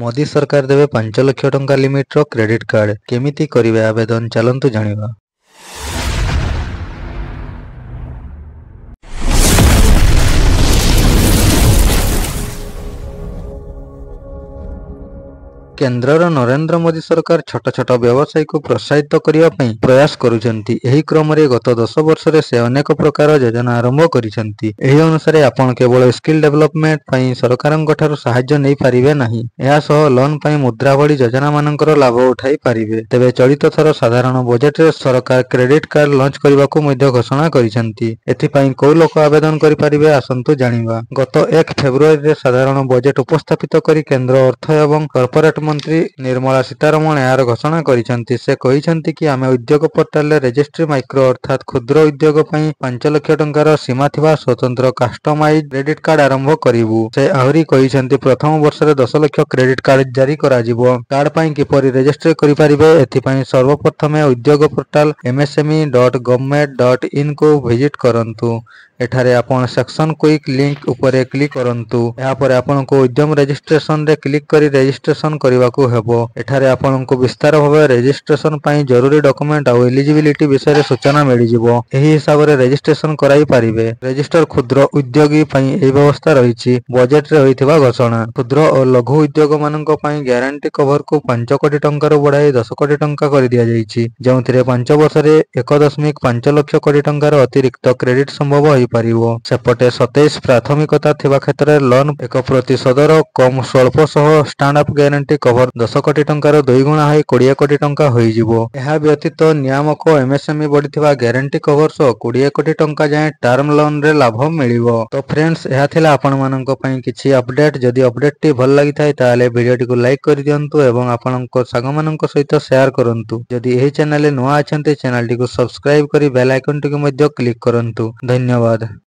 ମୋଦି ସରକାର ଦେବେ 5 ଲକ୍ଷ ଟଙ୍କା ଲିମିଟର କ୍ରେଡିଟ୍ କାର୍ଡ। କେମିତି କରିବେ ଆବେଦନ, ଚାଲନ୍ତୁ ଜାଣିବା। କେନ୍ଦ୍ରର ନରେନ୍ଦ୍ର ମୋଦି ସରକାର ଛୋଟ ଛୋଟ ବ୍ୟବସାୟୀକୁ ପ୍ରୋତ୍ସାହିତ କରିବା ପାଇଁ ପ୍ରୟାସ କରୁଛନ୍ତି। ଏହି କ୍ରମରେ ଗତ 10 ବର୍ଷରେ ସେ ଅନେକ ପ୍ରକାର ଯୋଜନା ଆରମ୍ଭ କରିଛନ୍ତି। ଏହି ଅନୁସାରେ ଆପଣ କେବଳ ସ୍କିଲ୍ ଡେଭଲପମେଣ୍ଟ ପାଇଁ ସରକାରଙ୍କଠାରୁ ସାହାଯ୍ୟ ନେଇପାରିବେ ନାହିଁ, ଏହା ସହ ଲୋନ୍ ପାଇଁ ମୁଦ୍ରା ଭଳି ଯୋଜନାମାନଙ୍କର ଲାଭ ଉଠାଇ ପାରିବେ। ତେବେ ଚଳିତ ଥର ସାଧାରଣ ବଜେଟରେ ସରକାର କ୍ରେଡିଟ୍ କାର୍ଡ ଲଞ୍ଚ କରିବାକୁ ମଧ୍ୟ ଘୋଷଣା କରିଛନ୍ତି। ଏଥିପାଇଁ କୋଉ ଲୋକ ଆବେଦନ କରିପାରିବେ, ଆସନ୍ତୁ ଜାଣିବା। ଗତ 1 ଫେବୃଆରୀରେ ସାଧାରଣ ବଜେଟ ଉପସ୍ଥାପିତ କରି କେନ୍ଦ୍ର ଅର୍ଥ ଏବଂ କର୍ପୋରେଟ ମନ୍ତ୍ରୀ ନିର୍ମଳା ସୀତାରମଣ ଏହାର ଘୋଷଣା କରିଛନ୍ତି। ସେ କହିଛନ୍ତି କି ଆମେ ଉଦ୍ୟୋଗ ପୋର୍ଟାଲରେ ରେଜିଷ୍ଟ୍ରି ମାଇକ୍ରୋ ଅର୍ଥାତ୍ କ୍ଷୁଦ୍ର ଉଦ୍ୟୋଗ ପାଇଁ 5 ଲକ୍ଷ ଟଙ୍କାର ସୀମା ଥିବା ସ୍ୱତନ୍ତ୍ର କାଷ୍ଟମାଇଜ୍ କ୍ରେଡିଟ୍ କାର୍ଡ ଆରମ୍ଭ କରିବୁ। ସେ ଆହୁରି କହିଛନ୍ତି ପ୍ରଥମ ବର୍ଷରେ 10 ଲକ୍ଷ କ୍ରେଡିଟ୍ କାର୍ଡ ଜାରି କରାଯିବ। କାର୍ଡ ପାଇଁ କିପରି ରେଜିଷ୍ଟ୍ରି କରିପାରିବେ, ଏଥିପାଇଁ ସର୍ବପ୍ରଥମେ ଉଦ୍ୟୋଗ ପୋର୍ଟାଲ msme.government.in କୁ ଭିଜିଟ୍ କରନ୍ତୁ। ଏଠାରେ ଆପଣ ସେକ୍ସନ କ୍ୱିକ୍ ଲିଙ୍କ ଉପରେ କ୍ଲିକ୍ କରନ୍ତୁ। ଏହାପରେ ଆପଣଙ୍କୁ ଉଦ୍ୟମ ରେଜିଷ୍ଟ୍ରେସନରେ କ୍ଲିକ୍ କରି ରେଜିଷ୍ଟ୍ରେସନ କରିବାକୁ ହେବ। ଏଠାରେ ଆପଣଙ୍କୁ ବିସ୍ତାର ଭାବେ ରେଜିଷ୍ଟ୍ରେସନ ପାଇଁ ଜରୁରୀ ଡକୁମେଣ୍ଟ ଆଉ ଏଲିଜିବିଲିଟି ବିଷୟରେ ସୂଚନା ମିଳିଯିବ। ଏହି ହିସାବରେ ରେଜିଷ୍ଟ୍ରେସନ କରାଇ ପାରିବେ। ରେଜିଷ୍ଟର କ୍ଷୁଦ୍ର ଉଦ୍ୟୋଗୀ ପାଇଁ ଏହି ବ୍ୟବସ୍ଥା ରହିଛି। ବଜେଟରେ ହୋଇଥିବା ଘୋଷଣା। କ୍ଷୁଦ୍ର ଓ ଲଘୁ ଉଦ୍ୟୋଗମାନଙ୍କ ପାଇଁ ଗ୍ୟାରେଣ୍ଟି କଭରକୁ 5 କୋଟି ଟଙ୍କାରୁ ବଢାଇ 10 କୋଟି ଟଙ୍କା କରିଦିଆଯାଇଛି, ଯେଉଁଥିରେ 5 ବର୍ଷରେ 1.5 ଲକ୍ଷ କୋଟି ଟଙ୍କାର ଅତିରିକ୍ତ କ୍ରେଡିଟ୍ ସମ୍ଭବ ହୋଇପାରିବ। ସେପଟେ 27 ପ୍ରାଥମିକତା ଥିବା କ୍ଷେତ୍ରରେ ଲୋନ୍ 1% କମ୍ ସ୍ୱଳ୍ପ ସହ ଷ୍ଟାଣ୍ଡ ଅପ୍ ଗ୍ୟାରେଣ୍ଟି କଭର 10 କୋଟି ଟଙ୍କାରୁ 2 ଗୁଣା ହୋଇ 20 କୋଟି ଟଙ୍କା ହୋଇଯିବ। ଏହା ବ୍ୟତୀତ ନିୟାମକ ଏମ୍ଏସ୍ଏମ୍ଇ ବଢିଥିବା ଗ୍ୟାରେଣ୍ଟି କଭର ସହ 20 କୋଟି ଟଙ୍କା ଯାଏଁ ଟର୍ମ ଲୋନରେ ଲାଭ ମିଳିବ। ତ ଫ୍ରେଣ୍ଡସ୍, ଏହା ଥିଲା ଆପଣମାନଙ୍କ ପାଇଁ କିଛି ଅପଡେଟ୍। ଯଦି ଅପଡେଟଟି ଭଲ ଲାଗିଥାଏ ତାହେଲେ ଭିଡିଓଟିକୁ ଲାଇକ୍ କରିଦିଅନ୍ତୁ ଏବଂ ଆପଣଙ୍କ ସାଙ୍ଗମାନଙ୍କ ସହିତ ସେୟାର କରନ୍ତୁ। ଯଦି ଏହି ଚ୍ୟାନେଲରେ ନୂଆ ଅଛନ୍ତି, ଚ୍ୟାନେଲଟିକୁ ସବସ୍କ୍ରାଇବ କରି ବେଲ୍ ଆଇକନଟିକୁ ମଧ୍ୟ କ୍ଲିକ୍ କରନ୍ତୁ। ଧନ୍ୟବାଦ।